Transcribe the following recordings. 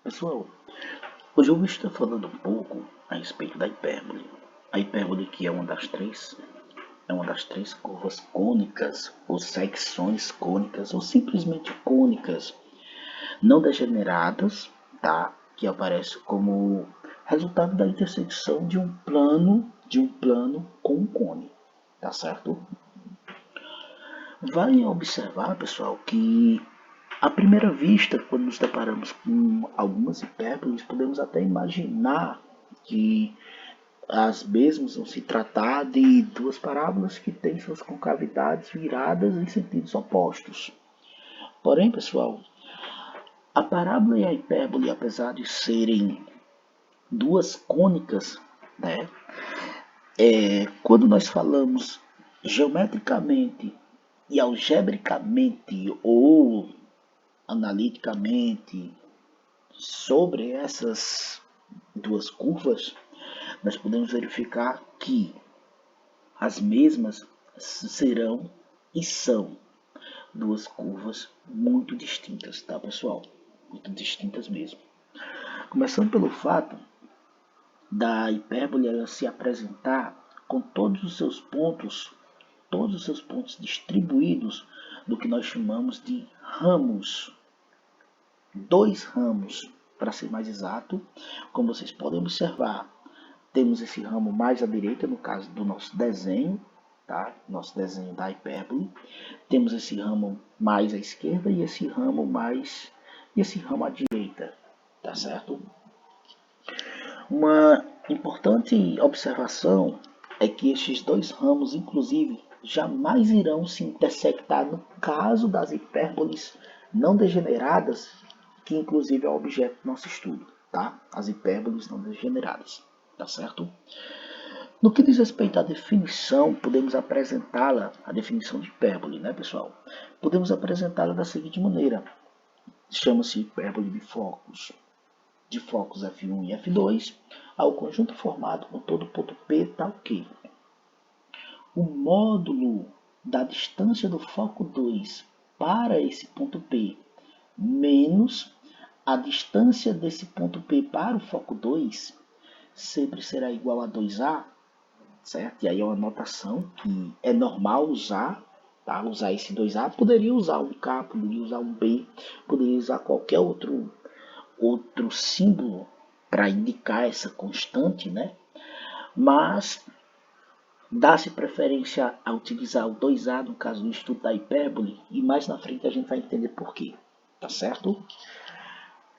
Pessoal, hoje eu vou estar falando um pouco a respeito da hipérbole. A hipérbole que é uma das três curvas cônicas, ou secções cônicas, ou simplesmente cônicas, não degeneradas, tá? Que aparece como resultado da intersecção de um plano com um cone, tá certo? Vale observar, pessoal, que à primeira vista, quando nos deparamos com algumas hipérboles, podemos até imaginar que as mesmas vão se tratar de duas parábolas que têm suas concavidades viradas em sentidos opostos. Porém, pessoal, a parábola e a hipérbole, apesar de serem duas cônicas, né, quando nós falamos geometricamente e algebricamente ou analiticamente sobre essas duas curvas, nós podemos verificar que as mesmas serão e são duas curvas muito distintas, tá, pessoal? Muito distintas mesmo. Começando pelo fato da hipérbole ela se apresentar com todos os seus pontos distribuídos do que nós chamamos de ramos, dois ramos, para ser mais exato. Como vocês podem observar, temos esse ramo mais à direita, no caso do nosso desenho, tá? Nosso desenho da hipérbole. Temos esse ramo mais à esquerda e esse ramo à direita, tá certo? Uma importante observação é que estes dois ramos, inclusive, jamais irão se intersectar no caso das hipérboles não degeneradas, que inclusive é o objeto do nosso estudo, tá? As hipérboles não degeneradas, tá certo? No que diz respeito à definição, podemos apresentá-la, a definição de hipérbole, né, pessoal? Podemos apresentá-la da seguinte maneira: chama-se hipérbole de focos F1 e F2 ao conjunto formado com todo ponto P tal que o módulo da distância do foco 2 para esse ponto P menos a distância desse ponto P para o foco 2 sempre será igual a 2A, certo? E aí é uma notação que é normal usar, tá? Usar esse 2A, poderia usar um K, poderia usar um B, poderia usar qualquer outro símbolo para indicar essa constante, né? Mas dá-se preferência a utilizar o 2A no caso do estudo da hipérbole e mais na frente a gente vai entender por quê, tá certo?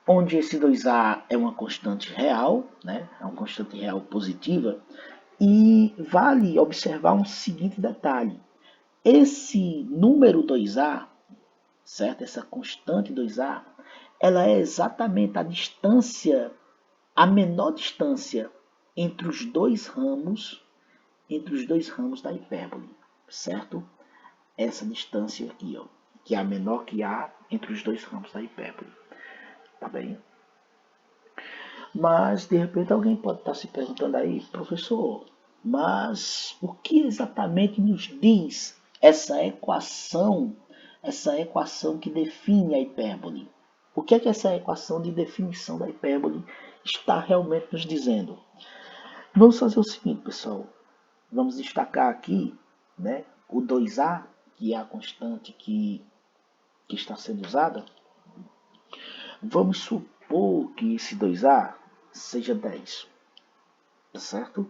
Onde esse 2A é uma constante real, né? É uma constante real positiva, e vale observar um seguinte detalhe: esse número 2A, certo? Essa constante 2A, ela é exatamente a menor distância entre os dois ramos, da hipérbole, certo? Essa distância aqui, ó, que é a menor que há entre os dois ramos da hipérbole, tá bem? Mas de repente alguém pode estar se perguntando aí, professor, mas o que exatamente nos diz essa equação que define a hipérbole? O que é que essa equação de definição da hipérbole está realmente nos dizendo? Vamos fazer o seguinte, pessoal. Vamos destacar aqui, né, o 2A, que é a constante que está sendo usada. Vamos supor que esse 2A seja 10, tá certo?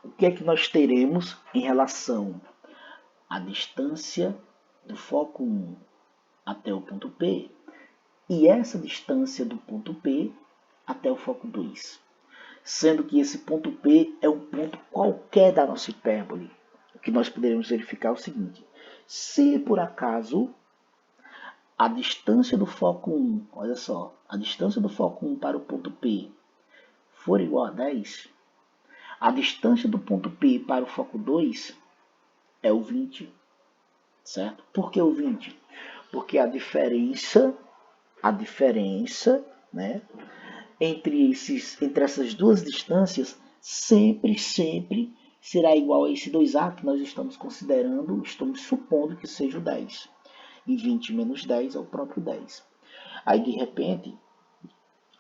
O que é que nós teremos em relação à distância do foco 1 até o ponto P e essa distância do ponto P até o foco 2? Sendo que esse ponto P é um ponto qualquer da nossa hipérbole. O que nós poderemos verificar é o seguinte: se por acaso a distância do foco 1, olha só, a distância do foco 1 para o ponto P for igual a 10, a distância do ponto P para o foco 2 é o 20, certo? Por que o 20? Porque a diferença, né, entre essas duas distâncias sempre será igual a esse 2A que nós estamos supondo que seja o 10. E 20 menos 10 é o próprio 10. Aí, de repente,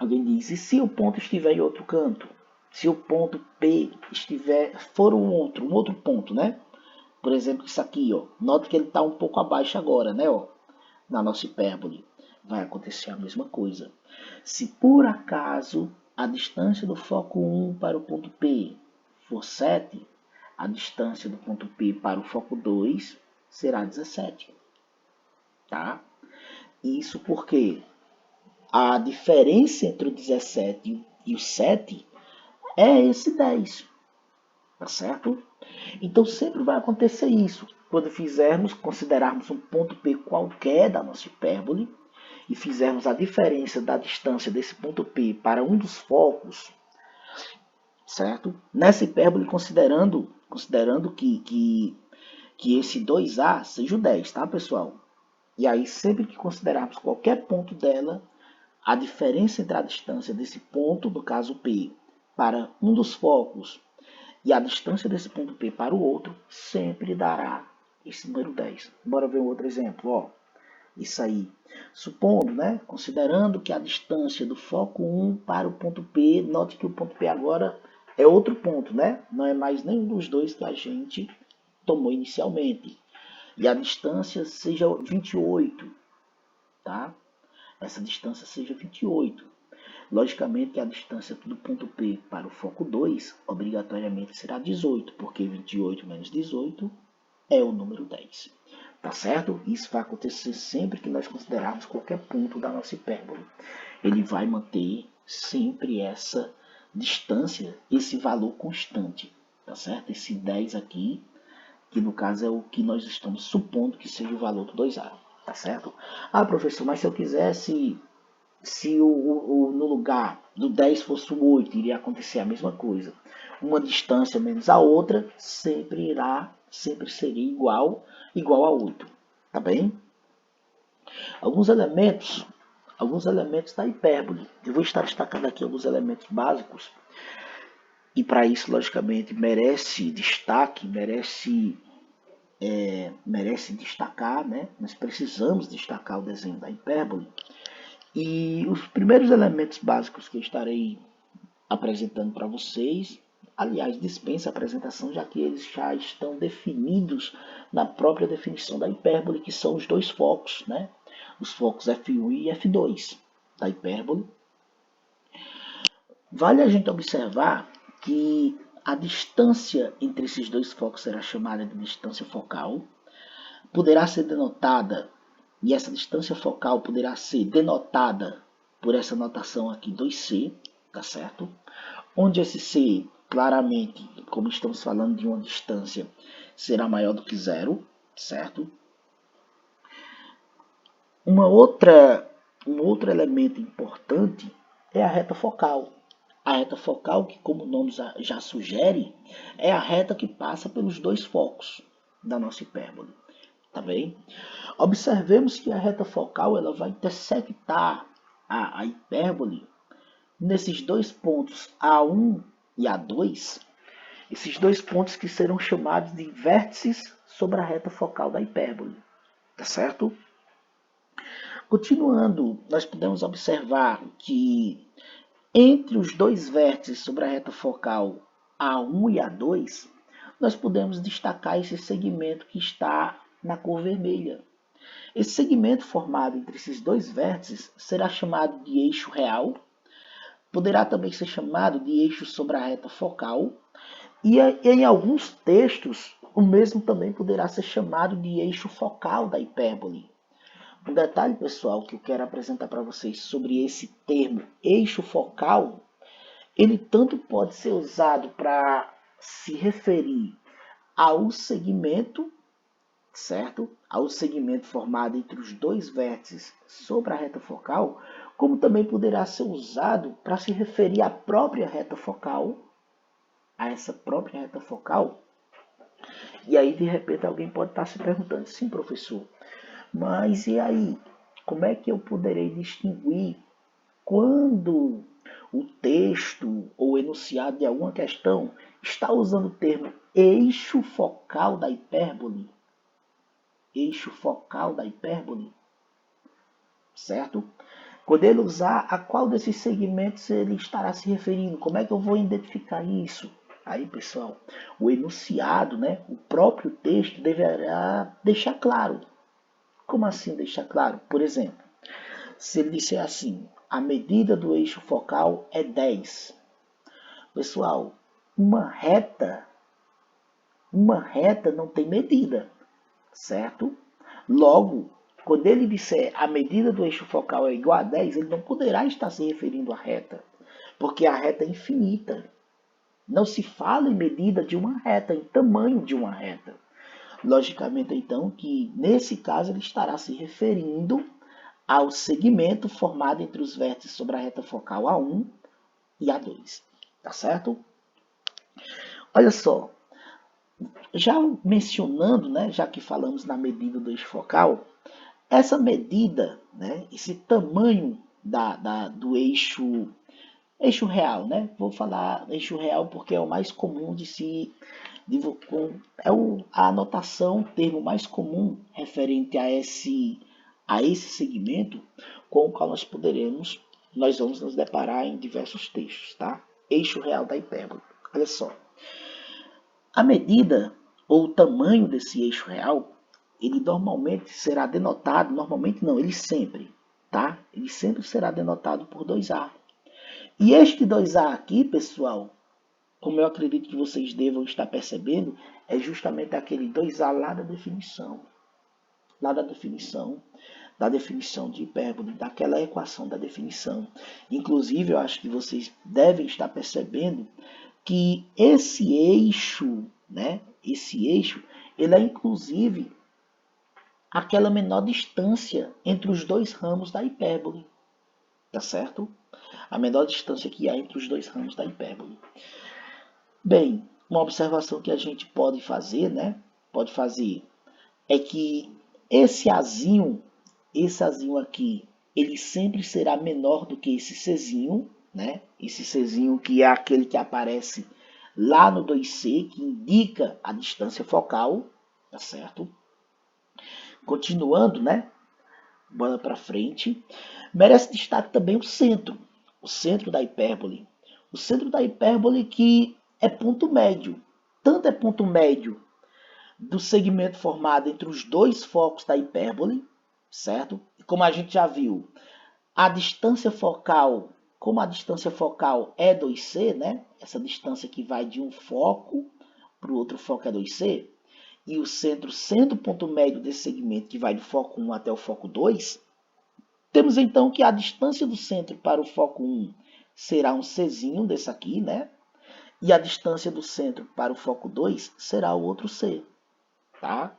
Alguém diz, e se o ponto estiver em outro canto? Se o ponto P for um outro ponto, né? Por exemplo, isso aqui, ó. Note que ele está um pouco abaixo agora, né? Ó, na nossa hipérbole. Vai acontecer a mesma coisa. Se por acaso a distância do foco 1 para o ponto P for 7, a distância do ponto P para o foco 2 será 17. Tá? Isso porque a diferença entre o 17 e o 7 é esse 10. Tá certo? Então sempre vai acontecer isso. Quando considerarmos um ponto P qualquer da nossa hipérbole e fizermos a diferença da distância desse ponto P para um dos focos, certo? Nessa hipérbole, considerando que esse 2A seja o 10, tá, pessoal? E aí, sempre que considerarmos qualquer ponto dela, a diferença entre a distância desse ponto, no caso P, para um dos focos e a distância desse ponto P para o outro sempre dará esse número 10. Bora ver um outro exemplo. Ó. Isso aí. Supondo, né, considerando que a distância do foco 1 para o ponto P, note que o ponto P agora é outro ponto, né? Não é mais nenhum dos dois que a gente tomou inicialmente. E a distância seja 28, tá? Essa distância seja 28. Logicamente que a distância do ponto P para o foco 2 obrigatoriamente será 18, porque 28 menos 18 é o número 10. Tá certo? Isso vai acontecer sempre que nós considerarmos qualquer ponto da nossa hipérbole. Ele vai manter sempre essa distância, esse valor constante. Tá certo? Esse 10 aqui, que no caso é o que nós estamos supondo que seja o valor do 2A. Tá certo? Ah, professor, mas se eu quisesse se no lugar do 10 fosse o 8, iria acontecer a mesma coisa. Uma distância menos a outra sempre seria igual a 8. Tá bem? Alguns elementos da hipérbole. Eu vou estar destacando aqui alguns elementos básicos. E para isso, logicamente, merece destaque, merece destacar, né? Nós precisamos destacar o desenho da hipérbole. E os primeiros elementos básicos que eu estarei apresentando para vocês, aliás, dispensa a apresentação, já que eles já estão definidos na própria definição da hipérbole, que são os dois focos, né? Os focos F1 e F2 da hipérbole. Vale a gente observar que a distância entre esses dois focos será chamada de distância focal, poderá ser denotada, e essa distância focal poderá ser denotada por essa notação aqui 2C, tá certo? Onde esse C, claramente, como estamos falando de uma distância, será maior do que zero, certo? Um outro elemento importante é a reta focal. A reta focal, que como o nome já sugere, é a reta que passa pelos dois focos da nossa hipérbole. Tá bem? Observemos que a reta focal ela vai intersectar a hipérbole nesses dois pontos A1 e A2, esses dois pontos que serão chamados de vértices sobre a reta focal da hipérbole. Tá certo? Continuando, nós podemos observar que entre os dois vértices sobre a reta focal A1 e A2, nós podemos destacar esse segmento que está na cor vermelha. Esse segmento formado entre esses dois vértices será chamado de eixo real, poderá também ser chamado de eixo sobre a reta focal, e em alguns textos o mesmo também poderá ser chamado de eixo focal da hipérbole. Um detalhe, pessoal, que eu quero apresentar para vocês sobre esse termo eixo focal, ele tanto pode ser usado para se referir ao segmento, certo? Ao segmento formado entre os dois vértices sobre a reta focal, como também poderá ser usado para se referir à própria reta focal, a essa própria reta focal. E aí, de repente, alguém pode estar se perguntando, sim, professor, mas e aí? Como é que eu poderei distinguir quando o texto ou enunciado de alguma questão está usando o termo eixo focal da hipérbole? Eixo focal da hipérbole, certo? Quando ele usar, a qual desses segmentos ele estará se referindo? Como é que eu vou identificar isso? Aí, pessoal, o enunciado, né, o próprio texto deverá deixar claro. Como assim deixar claro? Por exemplo, se ele disser assim, a medida do eixo focal é 10. Pessoal, uma reta não tem medida, certo? Logo, quando ele disser a medida do eixo focal é igual a 10, ele não poderá estar se referindo à reta, porque a reta é infinita. Não se fala em medida de uma reta, em tamanho de uma reta. Logicamente, então, que nesse caso ele estará se referindo ao segmento formado entre os vértices sobre a reta focal A1 e A2. Tá certo? Olha só, já mencionando, né, já que falamos na medida do eixo focal, essa medida, né, esse tamanho do eixo real, né? Vou falar eixo real porque é o mais comum de se a anotação, o termo mais comum referente a esse segmento com o qual nós vamos nos deparar em diversos textos, tá? Eixo real da hipérbole. Olha só, a medida ou o tamanho desse eixo real, ele normalmente será denotado, normalmente não, ele sempre, tá? Ele sempre será denotado por 2A. E este 2A aqui, pessoal, como eu acredito que vocês devam estar percebendo, é justamente aquele 2A lá da definição de hipérbole, daquela equação da definição. Inclusive, eu acho que vocês devem estar percebendo que esse eixo, né, ele é inclusive aquela menor distância entre os dois ramos da hipérbole, tá certo? A menor distância que há entre os dois ramos da hipérbole. Bem, uma observação que a gente pode fazer, né? Pode fazer é que esse Azinho aqui, ele sempre será menor do que esse Czinho, né? Esse Czinho que é aquele que aparece lá no 2C, que indica a distância focal, tá certo? Continuando, né? Bora para frente. Merece destaque também o centro da hipérbole. O centro da hipérbole que é ponto médio. Tanto é ponto médio do segmento formado entre os dois focos da hipérbole, certo? E como a gente já viu, a distância focal, como a distância focal é 2C, né? Essa distância que vai de um foco para o outro foco é 2C, e o centro sendo o ponto médio desse segmento que vai do foco 1 até o foco 2, temos então que a distância do centro para o foco 1 será um Czinho desse aqui, né? E a distância do centro para o foco 2 será o outro C, tá?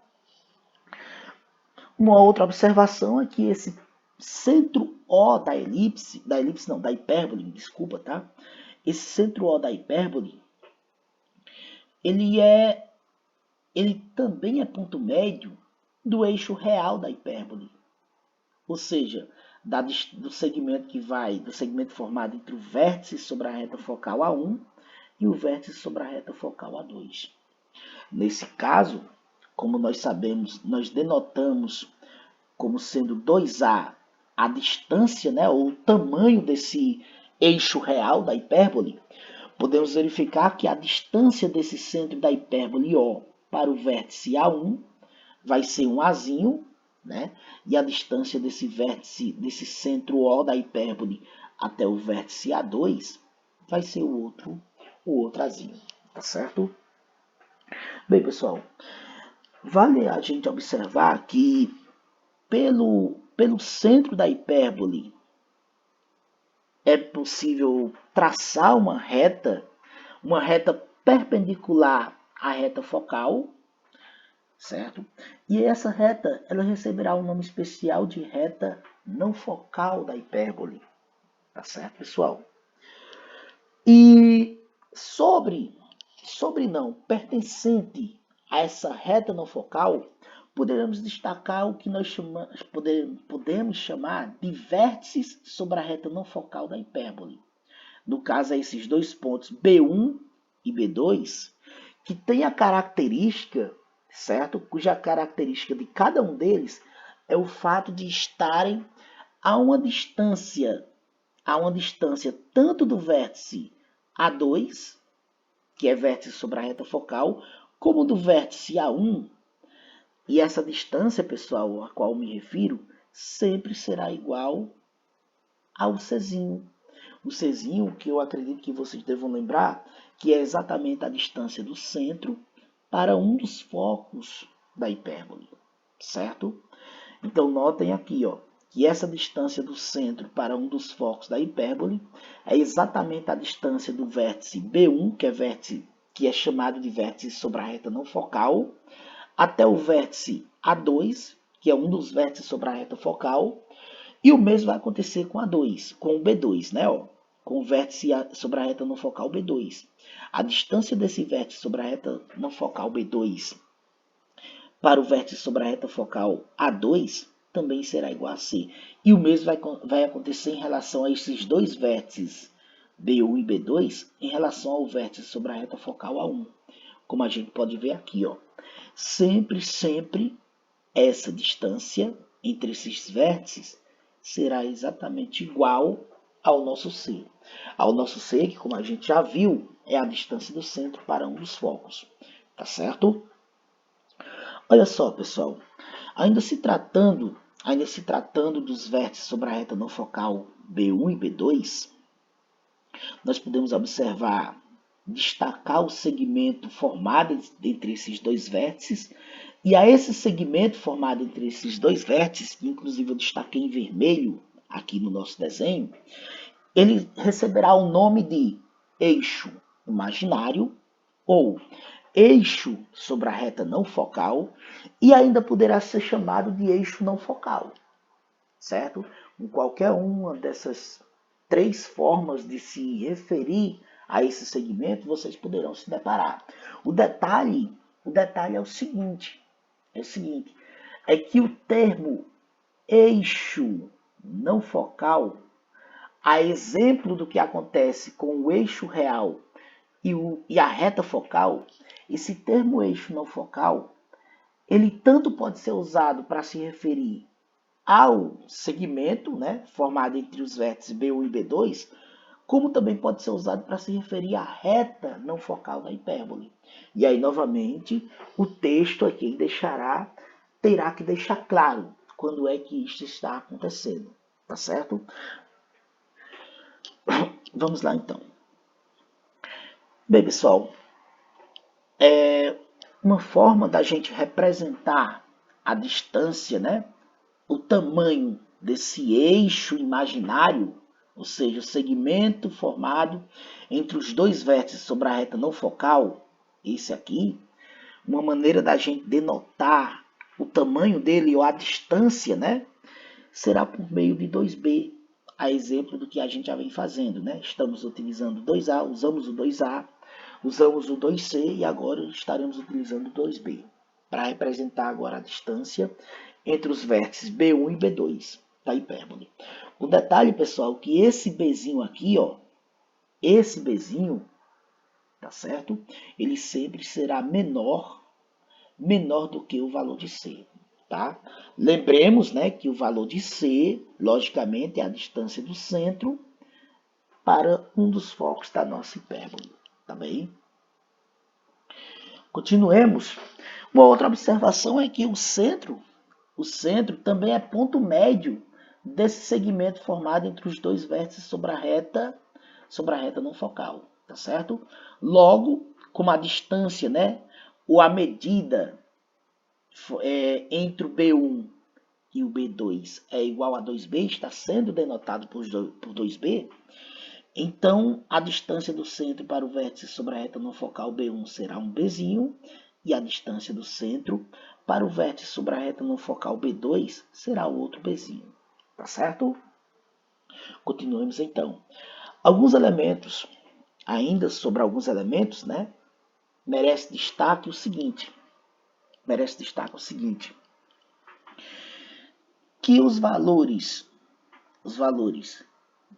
Uma outra observação é que esse centro O da da hipérbole, desculpa, tá? Esse centro O da hipérbole, ele também é ponto médio do eixo real da hipérbole. Ou seja, do segmento formado entre o vértice sobre a reta focal A1 e o vértice sobre a reta focal A2. Nesse caso, como nós sabemos, nós denotamos como sendo 2A a distância, né, ou o tamanho desse eixo real da hipérbole, podemos verificar que a distância desse centro da hipérbole O para o vértice A1 vai ser um Azinho, né? E a distância desse vértice, desse centro O da hipérbole até o vértice A2 vai ser o outro Azinho, tá certo? Bem, pessoal, vale a gente observar que pelo centro da hipérbole é possível traçar uma reta perpendicular à reta focal, certo? E essa reta, ela receberá o nome especial de reta não focal da hipérbole, tá certo, pessoal? E pertencente a essa reta não focal, poderemos destacar o que podemos chamar de vértices sobre a reta não focal da hipérbole. No caso, é esses dois pontos B1 e B2, que tem a característica, certo? Cuja característica de cada um deles é o fato de estarem há uma distância tanto do vértice A2, que é vértice sobre a reta focal, como do vértice A1. E essa distância, pessoal, a qual me refiro, sempre será igual ao Czinho. O Czinho, que eu acredito que vocês devam lembrar, que é exatamente a distância do centro para um dos focos da hipérbole, certo? Então, notem aqui, ó, que essa distância do centro para um dos focos da hipérbole é exatamente a distância do vértice B1, que é chamado de vértice sobre a reta não focal, até o vértice A2, que é um dos vértices sobre a reta focal, e o mesmo vai acontecer com A2, com o B2, né? Ó, com o vértice sobre a reta não focal B2. A distância desse vértice sobre a reta não focal B2 para o vértice sobre a reta focal A2 também será igual a C. E o mesmo vai acontecer em relação a esses dois vértices B1 e B2 em relação ao vértice sobre a reta focal A1. Como a gente pode ver aqui, ó. Sempre essa distância entre esses vértices será exatamente igual ao nosso C. Ao nosso C, que como a gente já viu, é a distância do centro para um dos focos. Tá certo? Olha só, pessoal. Ainda se tratando dos vértices sobre a reta não focal B1 e B2, nós podemos destacar o segmento formado entre esses dois vértices, e a esse segmento formado entre esses dois vértices, que inclusive eu destaquei em vermelho aqui no nosso desenho, ele receberá o nome de eixo imaginário ou eixo sobre a reta não focal, e ainda poderá ser chamado de eixo não focal, certo? Em qualquer uma dessas três formas de se referir a esse segmento, vocês poderão se deparar. O detalhe é o seguinte, é que o termo eixo não focal, a exemplo do que acontece com o eixo real e a reta focal, esse termo eixo não focal, ele tanto pode ser usado para se referir ao segmento, né, formado entre os vértices B1 e B2, como também pode ser usado para se referir à reta não focal da hipérbole. E aí, novamente, o texto aqui terá que deixar claro quando é que isto está acontecendo, tá certo? Vamos lá, então. Bem, pessoal, uma forma da gente representar a distância, né, o tamanho desse eixo imaginário, ou seja, o segmento formado entre os dois vértices sobre a reta não focal, esse aqui, uma maneira da gente denotar o tamanho dele ou a distância, né, será por meio de 2b, a exemplo do que a gente já vem fazendo, né? Estamos utilizando 2a, usamos o 2a, usamos o 2c e agora estaremos utilizando o 2b para representar agora a distância entre os vértices B1 e B2 da hipérbole. O detalhe, pessoal, que esse Bzinho aqui, ó, esse Bzinho, tá certo? Ele sempre será menor do que o valor de C, tá? Lembremos, né, que o valor de C, logicamente, é a distância do centro para um dos focos da nossa hipérbole, tá bem? Continuemos. Uma outra observação é que o centro também é ponto médio desse segmento formado entre os dois vértices sobre a reta não focal, tá certo? Logo, como a distância, né, ou a medida entre o B1 e o B2 é igual a 2B, está sendo denotado por 2B, então a distância do centro para o vértice sobre a reta não focal B1 será um Bzinho, e a distância do centro para o vértice sobre a reta não focal B2 será outro Bzinho. Tá certo? Continuemos então. Ainda sobre alguns elementos, né? Merece destaque o seguinte. Que os valores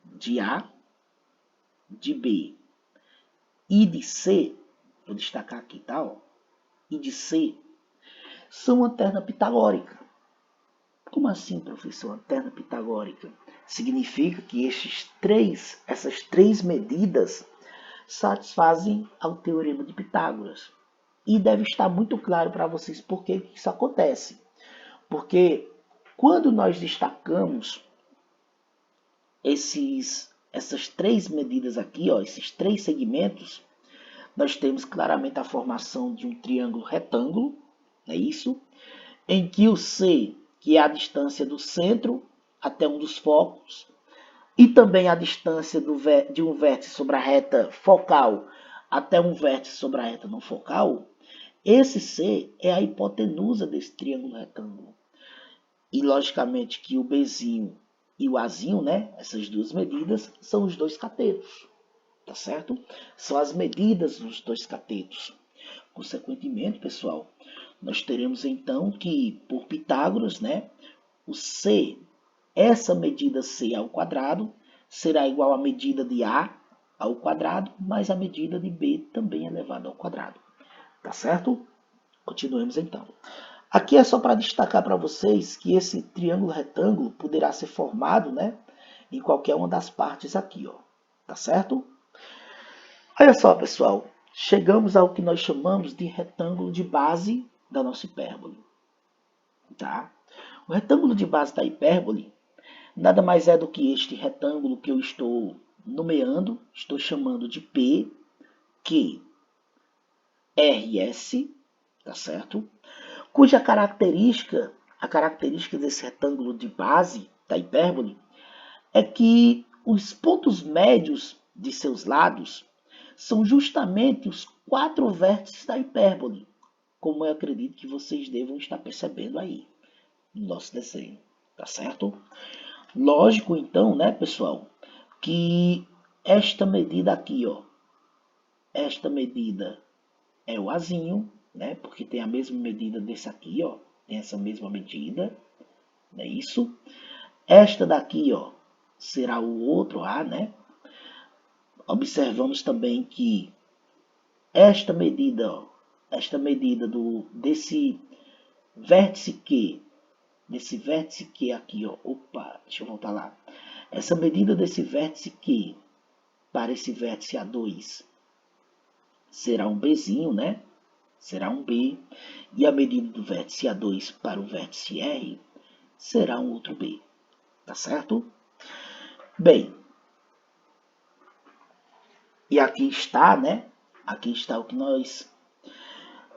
de A, de B e de C, vou destacar aqui, tá? Ó, e de C, são uma terna pitagórica. Como assim, professor? Lanterna pitagórica? Significa que essas três medidas satisfazem ao teorema de Pitágoras. E deve estar muito claro para vocês por que isso acontece. Porque quando nós destacamos essas três medidas aqui, ó, esses três segmentos, nós temos claramente a formação de um triângulo retângulo, é isso? Em que o C, que é a distância do centro até um dos focos, e também a distância de um vértice sobre a reta focal até um vértice sobre a reta não focal, esse C é a hipotenusa desse triângulo retângulo. E logicamente que o Bzinho e o Azinho, né, essas duas medidas, são os dois catetos, tá certo? São as medidas dos dois catetos. Consequentemente, pessoal, nós teremos então que, por Pitágoras, né, o C, essa medida C ao quadrado, será igual à medida de A ao quadrado, mais a medida de B também elevado ao quadrado. Tá certo? Continuemos então. Aqui é só para destacar para vocês que esse triângulo retângulo poderá ser formado, né, em qualquer uma das partes aqui, ó. Tá certo? Olha só, pessoal. Chegamos ao que nós chamamos de retângulo de base da nossa hipérbole. Tá? O retângulo de base da hipérbole nada mais é do que este retângulo que eu estou nomeando, estou chamando de P, Q, R, S, tá certo? Cuja a característica desse retângulo de base da hipérbole, é que os pontos médios de seus lados são justamente os quatro vértices da hipérbole, como eu acredito que vocês devam estar percebendo aí no nosso desenho, tá certo? Lógico, então, né, pessoal, que esta medida aqui, ó, esta medida é o Azinho, né, porque tem a mesma medida desse aqui, ó, tem essa mesma medida, não é isso? Esta daqui, ó, será o outro A, né? Observamos também que esta medida, ó, esta medida desse vértice Q, desse vértice Q aqui, ó, opa, deixa eu voltar lá. Essa medida desse vértice Q para esse vértice A2 será um Bzinho, né? Será um B. E a medida do vértice A2 para o vértice R será um outro B. Tá certo? Bem, e aqui está, né? Aqui está o que nós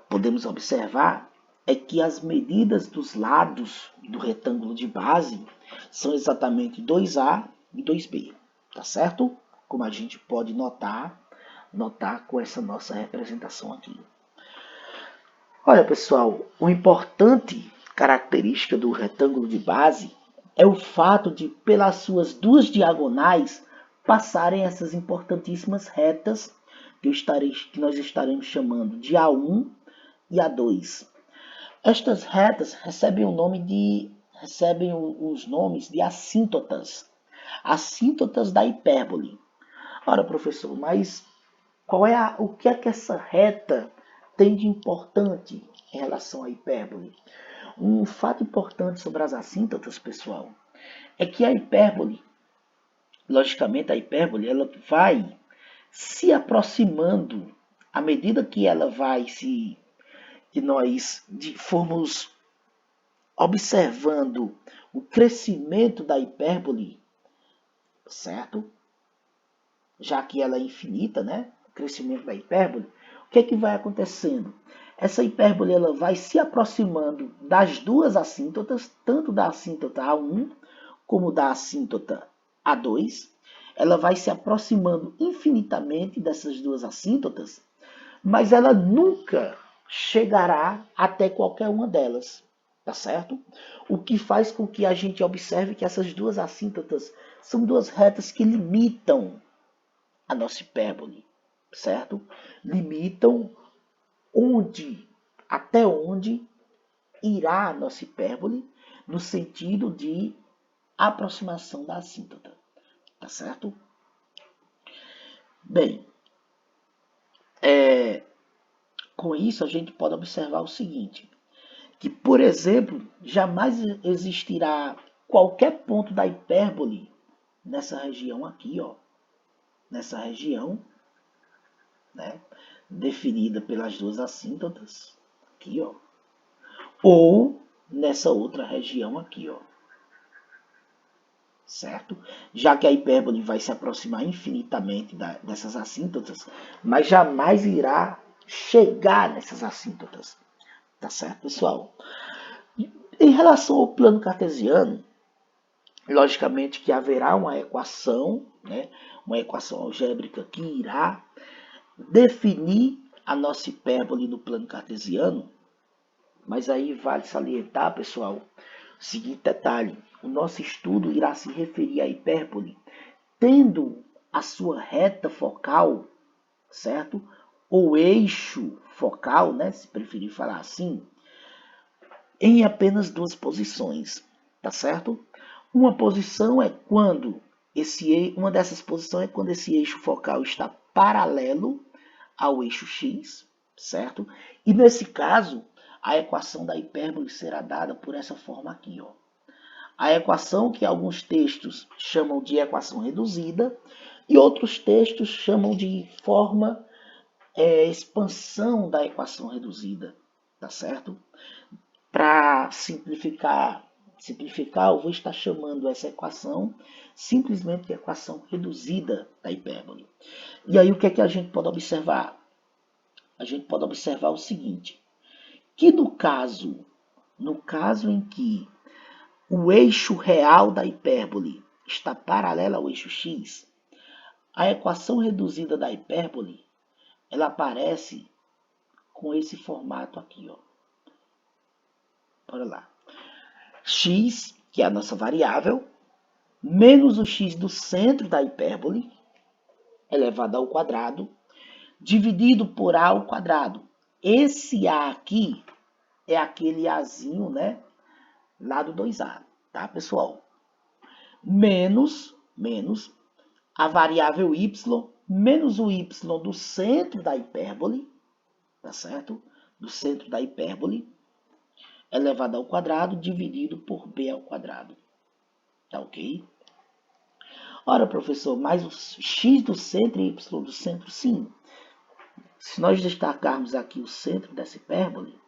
podemos observar, é que as medidas dos lados do retângulo de base são exatamente 2A e 2B, tá certo? Como a gente pode notar com essa nossa representação aqui. Olha, pessoal, uma importante característica do retângulo de base é o fato de, pelas suas duas diagonais, passarem essas importantíssimas retas que nós estaremos chamando de A1 e A2. Estas retas recebem os nomes de assíntotas, assíntotas da hipérbole. Ora, professor, mas o que é que essa reta tem de importante em relação à hipérbole? Um fato importante sobre as assíntotas, pessoal, é que a hipérbole, logicamente a hipérbole, ela vai se aproximando à medida que ela vai que nós formos observando o crescimento da hipérbole, certo? Já que ela é infinita, né? O crescimento da hipérbole, o que é que vai acontecendo? Essa hipérbole ela vai se aproximando das duas assíntotas, tanto da assíntota A1 como da assíntota A2. Ela vai se aproximando infinitamente dessas duas assíntotas, mas ela nunca chegará até qualquer uma delas, tá certo? O que faz com que a gente observe que essas duas assíntotas são duas retas que limitam a nossa hipérbole, certo? Limitam até onde irá a nossa hipérbole no sentido de aproximação da assíntota, tá certo? Bem, com isso a gente pode observar o seguinte, que, por exemplo, jamais existirá qualquer ponto da hipérbole nessa região aqui, ó, nessa região, né, definida pelas duas assíntotas, aqui, ó, ou nessa outra região aqui, ó, certo? Já que a hipérbole vai se aproximar infinitamente dessas assíntotas, mas jamais irá chegar nessas assíntotas, tá certo, pessoal? Em relação ao plano cartesiano, logicamente que haverá uma equação, né, uma equação algébrica que irá definir a nossa hipérbole no plano cartesiano, mas aí vale salientar, pessoal, o seguinte detalhe: o nosso estudo irá se referir à hipérbole tendo a sua reta focal, certo? Ou eixo focal, né, se preferir falar assim, em apenas duas posições, tá certo? Uma posição é quando uma dessas posições é quando esse eixo focal está paralelo ao eixo x, certo? E nesse caso, a equação da hipérbole será dada por essa forma aqui, ó. A equação que alguns textos chamam de equação reduzida e outros textos chamam de forma expansão da equação reduzida, tá certo? Para simplificar, eu vou estar chamando essa equação simplesmente de equação reduzida da hipérbole. E aí o que é que a gente pode observar? A gente pode observar o seguinte, que no caso em que o eixo real da hipérbole está paralelo ao eixo x, a equação reduzida da hipérbole ela aparece com esse formato aqui, ó. Bora lá. X, que é a nossa variável, menos o x do centro da hipérbole, elevado ao quadrado, dividido por a ao quadrado. Esse a aqui é aquele azinho, né, lá do 2a, tá, pessoal? Menos a variável y, menos o y do centro da hipérbole, tá certo? Do centro da hipérbole, elevado ao quadrado, dividido por b ao quadrado. Tá ok? Ora, professor, mas o x do centro e y do centro, sim. Se nós destacarmos aqui o centro dessa hipérbole,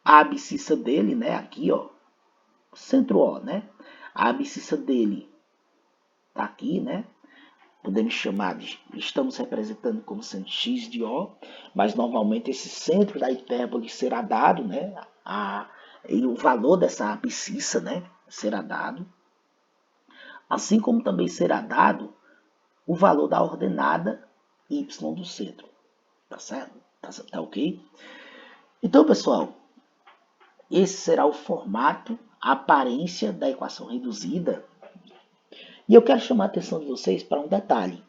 a abscissa dele, né, aqui, ó, centro O, né? A abscissa dele tá aqui, né? Podemos chamar de, estamos representando como sendo x de O, mas normalmente esse centro da hipérbole será dado, né? E o valor dessa abscissa, né, será dado. Assim como também será dado o valor da ordenada y do centro. Tá certo? Tá ok? Então, pessoal, esse será o formato, a aparência da equação reduzida. E eu quero chamar a atenção de vocês para um detalhe.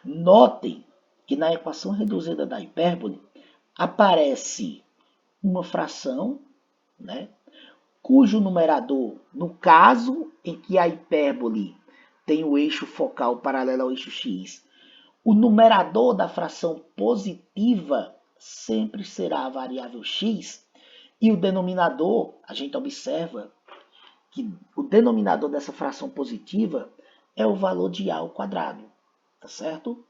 Notem que na equação reduzida da hipérbole aparece uma fração, né, cujo numerador, no caso em que a hipérbole tem o eixo focal paralelo ao eixo x, o numerador da fração positiva sempre será a variável x, e o denominador, a gente observa que o denominador dessa fração positiva é o valor de a ao quadrado, tá certo?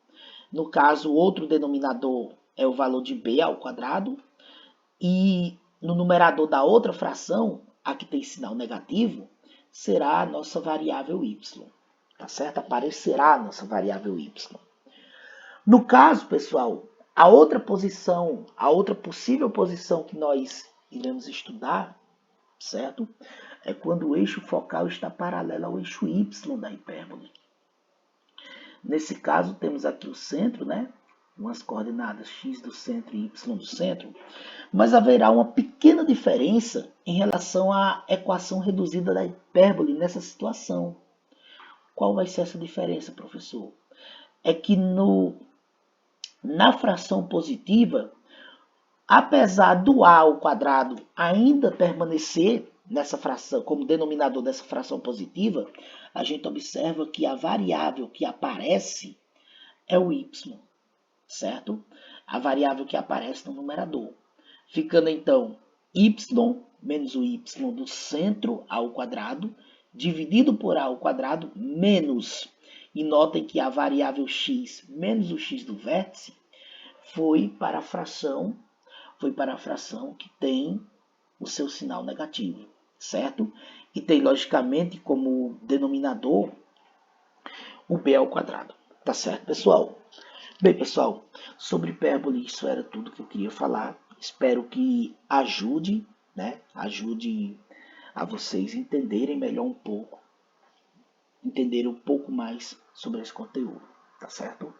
No caso, o outro denominador é o valor de b ao quadrado, e no numerador da outra fração, a que tem sinal negativo, será a nossa variável y, tá certo? Aparecerá a nossa variável y. No caso, pessoal, a outra possível posição que nós iremos estudar, certo? É quando o eixo focal está paralelo ao eixo y da hipérbole. Nesse caso, temos aqui o centro, né? Umas coordenadas x do centro e y do centro, mas haverá uma pequena diferença em relação à equação reduzida da hipérbole nessa situação. Qual vai ser essa diferença, professor? É que na fração positiva, apesar do a ao quadrado ainda permanecer nessa fração, como denominador dessa fração positiva, a gente observa que a variável que aparece é o y, certo? a variável que aparece no numerador. Ficando então y menos o y do centro ao quadrado, dividido por a ao quadrado, menos. E notem que a variável x menos o x do vértice foi para a fração que tem o seu sinal negativo, certo? E tem, logicamente, como denominador o b ao quadrado. Tá certo, pessoal? Bem, pessoal, sobre hipérbole, isso era tudo que eu queria falar. Espero que ajude, né? Ajude a vocês entenderem melhor um pouco, entenderem um pouco mais sobre esse conteúdo, tá certo?